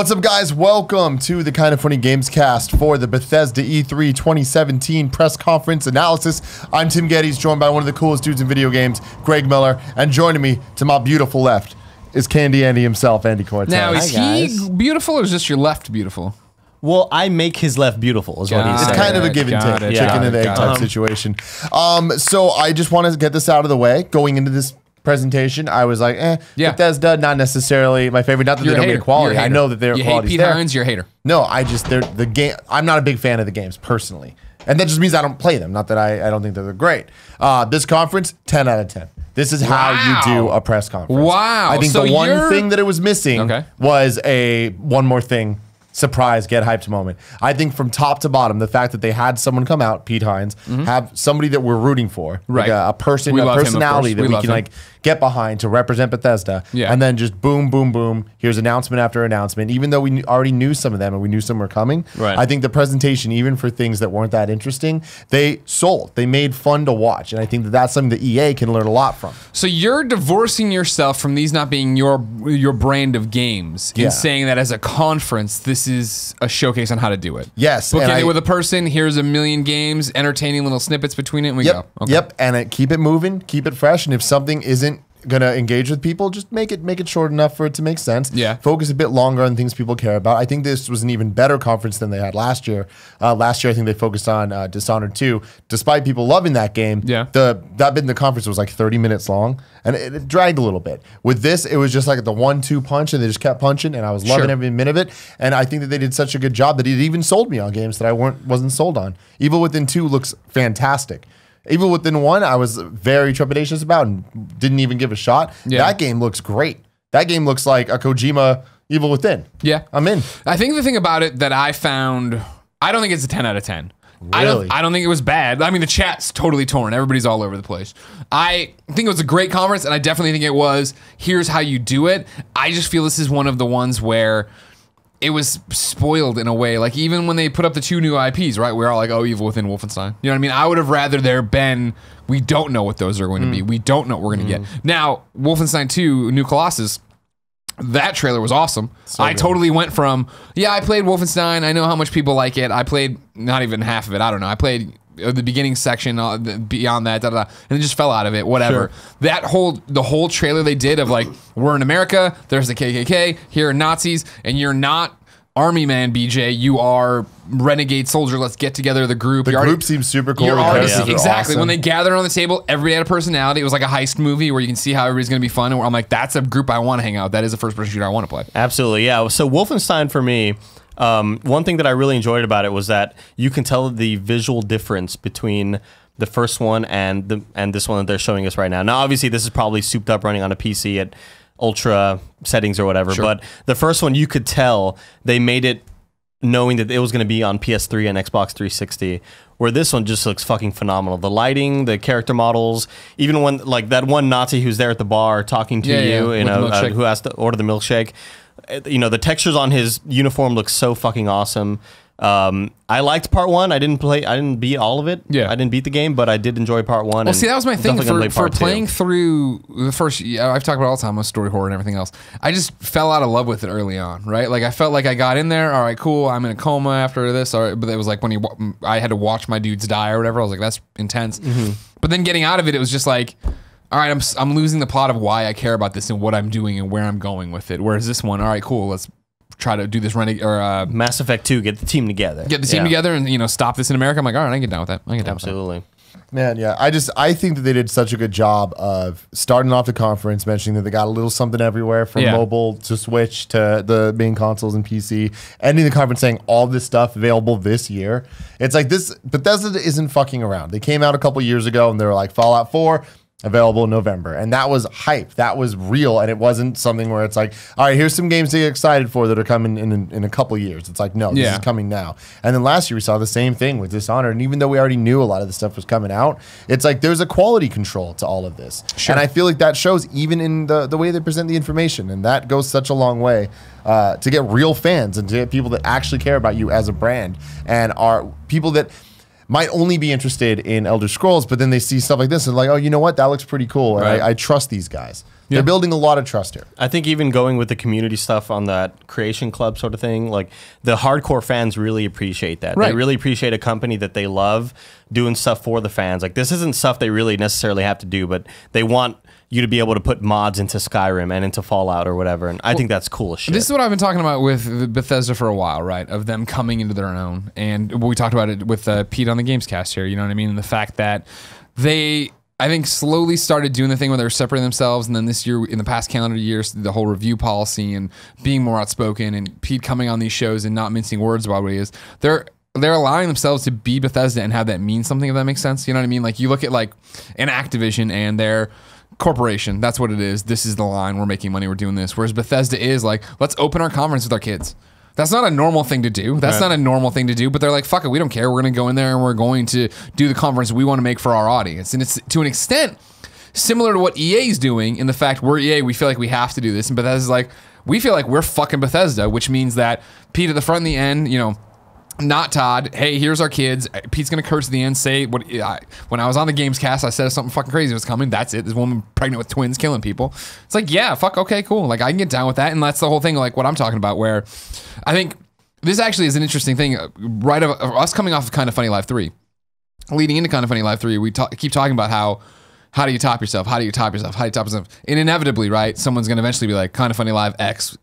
What's up, guys? Welcome to the Kind of Funny Gamescast for the Bethesda E3 2017 press conference analysis. I'm Tim Gettys, joined by one of the coolest dudes in video games, Greg Miller, and joining me to my beautiful left is Candy Andy himself, Andy Cortez. Now, is he beautiful or is just your left beautiful? Well, I make his left beautiful, is what he said. It's kind of a give and take, chicken and egg type situation. So I just want to get this out of the way. Going into this presentation, I was like, Bethesda, not necessarily my favorite. Not that they don't get quality. I know that their quality is there. You hate Pete Hines, you're a hater. No, the game. I'm not a big fan of the games personally, and that just means I don't play them. Not that I don't think that they're great. This conference, 10 out of 10. This is how you do a press conference. Wow. I think the one thing that it was missing was a one more thing. Surprise, get hyped moment. I think from top to bottom, the fact that they had someone come out, Pete Hines, have somebody that we're rooting for, like a personality that we can like get behind to represent Bethesda, and then just boom, boom, boom. Here's announcement after announcement. Even though we already knew some of them and we knew some were coming, I think the presentation, even for things that weren't that interesting, they sold. They made fun to watch, and I think that that's something that EA can learn a lot from. So you're divorcing yourself from these not being your brand of games and saying that as a conference, this is a showcase on how to do it. Yes. Book it with a person, here's a million games, entertaining little snippets between it, and we go. Okay. Yep, and keep it moving, keep it fresh, and if something isn't gonna engage with people, just make it short enough for it to make sense. Focus a bit longer on things people care about. I think this was an even better conference than they had last year. Last year, I think they focused on Dishonored 2. Despite people loving that game, that bit in the conference was like 30 minutes long, and it dragged a little bit. With this, it was just like the 1-2 punch, and they just kept punching, and I was loving every minute of it. And I think that they did such a good job that it even sold me on games that I wasn't sold on. Evil Within 2 looks fantastic. Evil Within 1, I was very trepidatious about and didn't even give a shot. That game looks great. That game looks like a Kojima Evil Within. Yeah. I'm in. I think the thing about it that I found, I don't think it's a 10 out of 10. Really? I don't think it was bad. I mean, the chat's totally torn. Everybody's all over the place. I think it was a great conference, and I definitely think it was, here's how you do it. I just feel this is one of the ones where it was spoiled in a way. Like, even when they put up the 2 new IPs, right? We're all like, oh, Evil Within, Wolfenstein. You know what I mean? I would have rather there been, we don't know what those are going to be. We don't know what we're going to get. Now, Wolfenstein 2, New Colossus, that trailer was awesome. I totally went from, I played Wolfenstein. I know how much people like it. I played not even half of it. I don't know. I played the beginning section, beyond that, and it just fell out of it, whatever. The whole trailer they did of like, we're in America, there's the KKK, here are Nazis, and you're not Army Man, BJ, you are renegade soldier, let's get together the group. The group seems super cool. Exactly. Awesome. When they gathered on the table, everybody had a personality. It was like a heist movie where you can see how everybody's going to be fun, and I'm like, that's a group I want to hang out with. That is a first-person shooter I want to play. Absolutely, yeah. So Wolfenstein, for me, one thing that I really enjoyed about it was that you can tell the visual difference between the first one and this one that they're showing us right now. Now, obviously, this is probably souped up running on a PC at ultra settings or whatever, but the first one, you could tell they made it knowing that it was going to be on PS3 and Xbox 360, where this one just looks fucking phenomenal. The lighting, the character models, even when like that one Nazi who's there at the bar talking to you know, who has to order the milkshake. You know, the textures on his uniform look so fucking awesome. I liked part 1. I didn't beat all of it. I didn't beat the game, but I did enjoy part 1. Well, see, that was my thing for playing through the first. I've talked about all the time with story horror and everything else. I just fell out of love with it early on, right? Like, I felt like I got in there. All right, cool. I'm in a coma after this. All right, but it was like when I had to watch my dudes die or whatever. I was like, that's intense. But then getting out of it, it was just like, all right, I'm losing the plot of why I care about this and what I'm doing and where I'm going with it. Whereas this one, all right, cool. Let's try to do this Mass Effect 2, get the team together. Get the team together and, you know, stop this in America. I'm like, all right, I can get down with that. I can get down Absolutely. With that. Man, yeah. I think that they did such a good job of starting off the conference, mentioning that they got a little something everywhere from mobile to Switch to the main consoles and PC, ending the conference saying all this stuff available this year. It's like this, Bethesda isn't fucking around. They came out a couple years ago and they were like, Fallout 4, available in November. And that was hype. That was real. And it wasn't something where it's like, all right, here's some games to get excited for that are coming in a couple years. It's like, no, this is coming now. And then last year we saw the same thing with Dishonored. And even though we already knew a lot of the stuff was coming out, it's like there's a quality control to all of this. And I feel like that shows even in the way they present the information. And that goes such a long way to get real fans and to get people that actually care about you as a brand and are people that might only be interested in Elder Scrolls, but then they see stuff like this and like, oh, you know what? That looks pretty cool. And I trust these guys. Yeah. They're building a lot of trust here. I think even going with the community stuff on that creation club sort of thing, like the hardcore fans really appreciate that. Right. They really appreciate a company that they love doing stuff for the fans. Like this isn't stuff they really necessarily have to do, but they want you to be able to put mods into Skyrim and into Fallout or whatever. And I think that's cool as shit. This is what I've been talking about with Bethesda for a while, right? Of them coming into their own. And we talked about it with Pete on the Gamescast here, you know what I mean? And the fact that they, I think, slowly started doing the thing where they were separating themselves. And then this year, in the past calendar years, the whole review policy and being more outspoken and Pete coming on these shows and not mincing words about what he is, they're allowing themselves to be Bethesda and have that mean something, if that makes sense. You know what I mean? Like you look at like an Activision and their corporation, that's what it is. This is the line. We're making money. We're doing this. Whereas Bethesda is like, let's open our conference with our kids. That's not a normal thing to do. That's not a normal thing to do, but they're like, fuck it, we don't care. We're going to go in there and we're going to do the conference we want to make for our audience. And it's to an extent similar to what EA is doing in the fact we're EA, we feel like we have to do this. And Bethesda's like, we feel like we're fucking Bethesda, which means that Pete at the front and the end, you know, not Todd. Hey, here's our kids. Pete's gonna curse at the end. Say what? When I was on the Gamescast, I said something fucking crazy was coming. That's it. This woman pregnant with twins, killing people. It's like, yeah, fuck. Okay, cool. Like I can get down with that, and that's the whole thing. Like what I'm talking about. Where I think this actually is an interesting thing. Right of us coming off of Kind of Funny Live 3, leading into Kind of Funny Live 3, we keep talking about how do you top yourself? How do you top yourself? How do you top yourself? And inevitably, right, someone's going to eventually be like, Kind of Funny Live X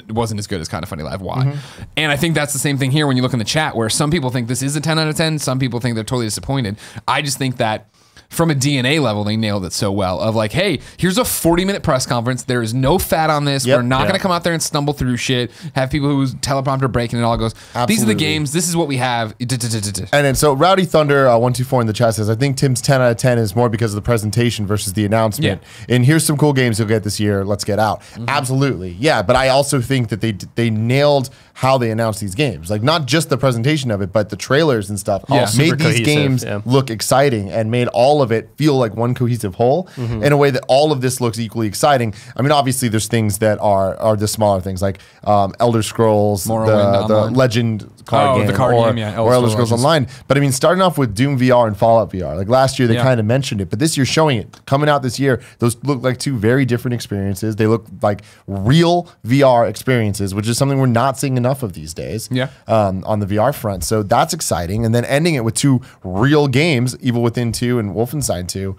wasn't as good as Kind of Funny Live Y. Mm-hmm. And I think that's the same thing here when you look in the chat, where some people think this is a 10 out of 10. Some people think they're totally disappointed. I just think that from a DNA level, they nailed it so well of like, hey, here's a 40-minute press conference. There is no fat on this. We're not going to come out there and stumble through shit, have people whose teleprompter break and it all goes, Absolutely. These are the games. This is what we have. And then so Rowdy Thunder 124 in the chat says, I think Tim's 10 out of 10 is more because of the presentation versus the announcement. Yeah. And here's some cool games you'll get this year. Let's get out. Mm-hmm. Absolutely. Yeah, but I also think that they nailed how they announced these games. Like not just the presentation of it, but the trailers and stuff made these games look exciting and made all of it feel like one cohesive whole in a way that all of this looks equally exciting. I mean, obviously there's things that are the smaller things like Elder Scrolls, the Legend card game, or Elder Scrolls Online. But I mean, starting off with Doom VR and Fallout VR, like last year they kind of mentioned it, but this year showing it, coming out this year, those look like two very different experiences. They look like real VR experiences, which is something we're not seeing enough of these days on the VR front. So that's exciting. And then ending it with two real games, Evil Within 2 and Wolfenstein 2.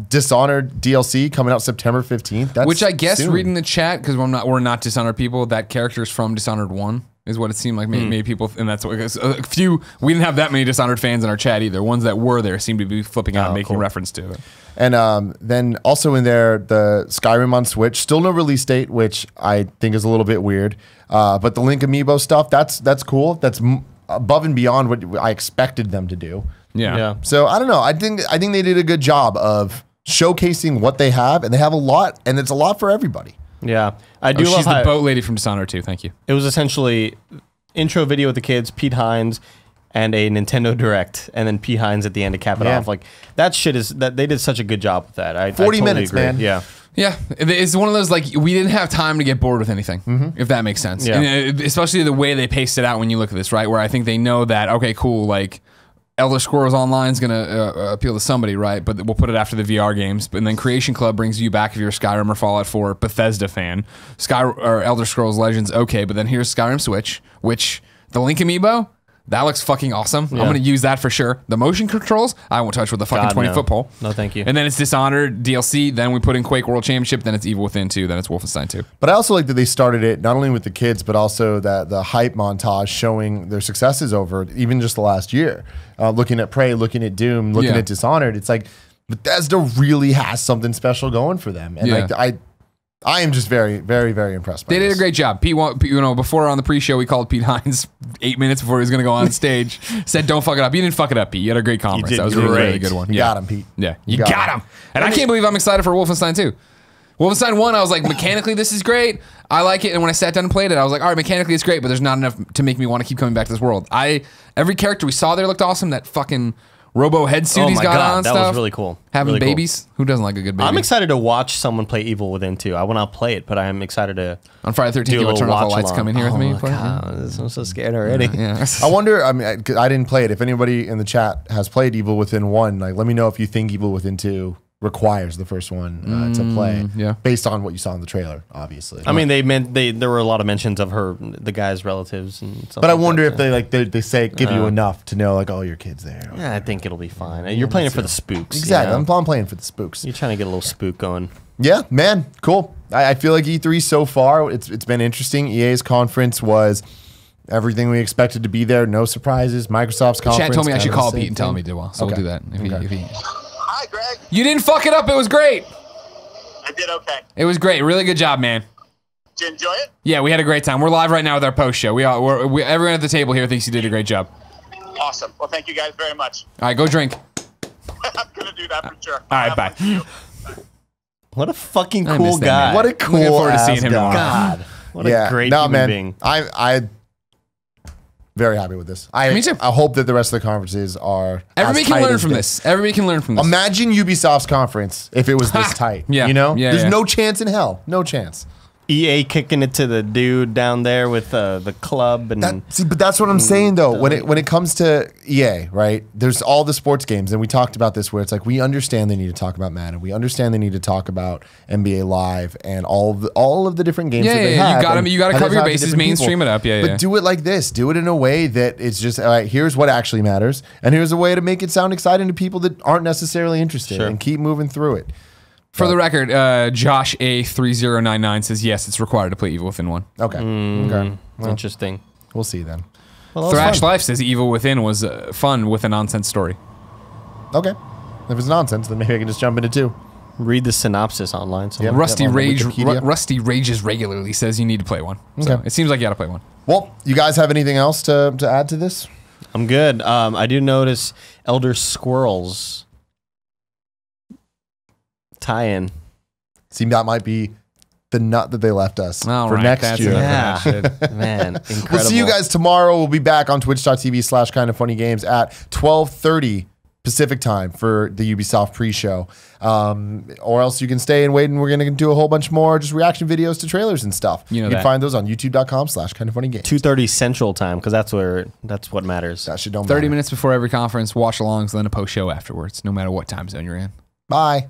Dishonored DLC coming out September 15th. That's which I guess soon. Reading the chat, because we're not Dishonored people, that character's from Dishonored 1 is what it seemed like. Maybe people, and that's what a few. We didn't have that many Dishonored fans in our chat either. Ones that were there seemed to be flipping out and making reference to it. And then also in there, the Skyrim on Switch, still no release date, which I think is a little bit weird. But the Link Amiibo stuff, that's cool. That's above and beyond what I expected them to do. Yeah. So I don't know. I think they did a good job of showcasing what they have, and they have a lot, and it's a lot for everybody. Yeah, I do. She's the boat lady from Dishonored 2. Thank you. It was essentially intro video with the kids, Pete Hines, and a Nintendo Direct, and then Pete Hines at the end to cap it off. Like that shit is that they did such a good job with that. 40 I totally minutes, agree. man. Yeah. Yeah, it's one of those, like, we didn't have time to get bored with anything, if that makes sense. Yeah. And especially the way they paced it out when you look at this, right? Where I think they know that, okay, cool, like, Elder Scrolls Online is going to appeal to somebody, right? But we'll put it after the VR games. And then Creation Club brings you back if you're a Skyrim or Fallout 4 Bethesda fan. Or Elder Scrolls Legends, okay, but then here's Skyrim Switch, which the Link Amiibo, that looks fucking awesome. Yeah. I'm going to use that for sure. The motion controls, I won't touch with the fucking 20-foot pole. No, thank you. And then it's Dishonored DLC. Then we put in Quake World Championship. Then it's Evil Within 2. Then it's Wolfenstein 2. But I also like that they started it not only with the kids, but also the hype montage showing their successes over even just the last year. Looking at Prey, looking at Doom, looking at Dishonored. It's like Bethesda really has something special going for them. And like I am just very, very, very impressed by They did a great job. Pete, before on the pre-show, we called Pete Hines 8 minutes before he was going to go on stage. Said, don't fuck it up. You didn't fuck it up, Pete. You had a great conference. That was a really good one. You got him, Pete. Yeah, you got him. And I can't believe I'm excited for Wolfenstein 2. Wolfenstein 1, I was like, mechanically, this is great. I like it. And when I sat down and played it, I was like, all right, mechanically, it's great, but there's not enough to make me want to keep coming back to this world. Every character we saw there looked awesome. That fucking Robo head suit he's got on. That stuff. was really cool. Having really babies. Cool. Who doesn't like a good baby? I'm excited to watch someone play Evil Within 2. I will not play it, but I am excited to. On Friday 13th, you'll turn off the lights, come in here with me. I'm so scared already. Yeah. I wonder. I mean, I didn't play it. If anybody in the chat has played Evil Within 1, like, let me know if you think Evil Within 2 requires the first one to play. Yeah. Based on what you saw in the trailer, obviously. I mean, there were a lot of mentions of the guy's relatives and stuff. But I wonder if they say give you enough to know, like, oh, your kid's there. Yeah, I think it'll be fine. You're playing it for the spooks. Exactly. You know? I'm playing for the spooks. You're trying to get a little spook going. Yeah, man, cool. I feel like E3 so far, it's been interesting. EA's conference was everything we expected to be there. No surprises. Microsoft's conference. Chat told me I should call Pete and tell him he did well. So Okay. we'll do that. If he Hi, Greg. You didn't fuck it up. It was great. I did okay. It was great. Really good job, man. Did you enjoy it? Yeah, we had a great time. We're live right now with our post show. Everyone at the table here thinks you did a great job. Awesome. Well, thank you guys very much. All right, go drink. I'm going to do that for sure. All right, bye. What a fucking I cool miss that guy. man. What a Looking cool forward to seeing him guy. tomorrow. God. What a great human being. I very happy with this. Me too. I hope that the rest of the conferences are. Everybody as can tight learn as from this. Everybody can learn from this. Imagine Ubisoft's conference if it was this tight. Yeah. You know? Yeah, There's yeah. no chance in hell. No chance. EA kicking it to the dude down there with the club and See, but that's what I'm saying though. When it comes to EA, right? There's all the sports games, and we talked about this where it's like we understand they need to talk about Madden, we understand they need to talk about NBA Live and all of the different games that they have. You got to cover your bases, mainstream it up. Yeah, but do it like this. Do it in a way that it's just all right. Here's what actually matters, and here's a way to make it sound exciting to people that aren't necessarily interested, and keep moving through it. For the record, Josh A3099 says yes, it's required to play Evil Within 1. Okay. Okay. Well, interesting. we'll see then. Well, Thrash Life says Evil Within was fun with a nonsense story. Okay. If it's nonsense, then maybe I can just jump into 2. Read the synopsis online. Yep. Rusty on the Rage Wikipedia. Rusty Rages regularly says you need to play one. So Okay. it seems like you got to play one. Well, you guys have anything else to add to this? I'm good. I do notice Elder Squirrels tie-in. See, that might be the nut that they left us All for right, next that's year. enough of that shit. Man, incredible. We'll see you guys tomorrow. We'll be back on twitch.tv/kindoffunnygames at 12:30 Pacific time for the Ubisoft pre-show. Or else you can stay and wait, and we're going to do a whole bunch more just reaction videos to trailers and stuff. You know can that. find those on youtube.com/kindoffunnygames. 2:30 Central Time, because that's what matters. That shit don't 30 matter. minutes before every conference, watch alongs, then a post show afterwards, no matter what time zone you're in. Bye.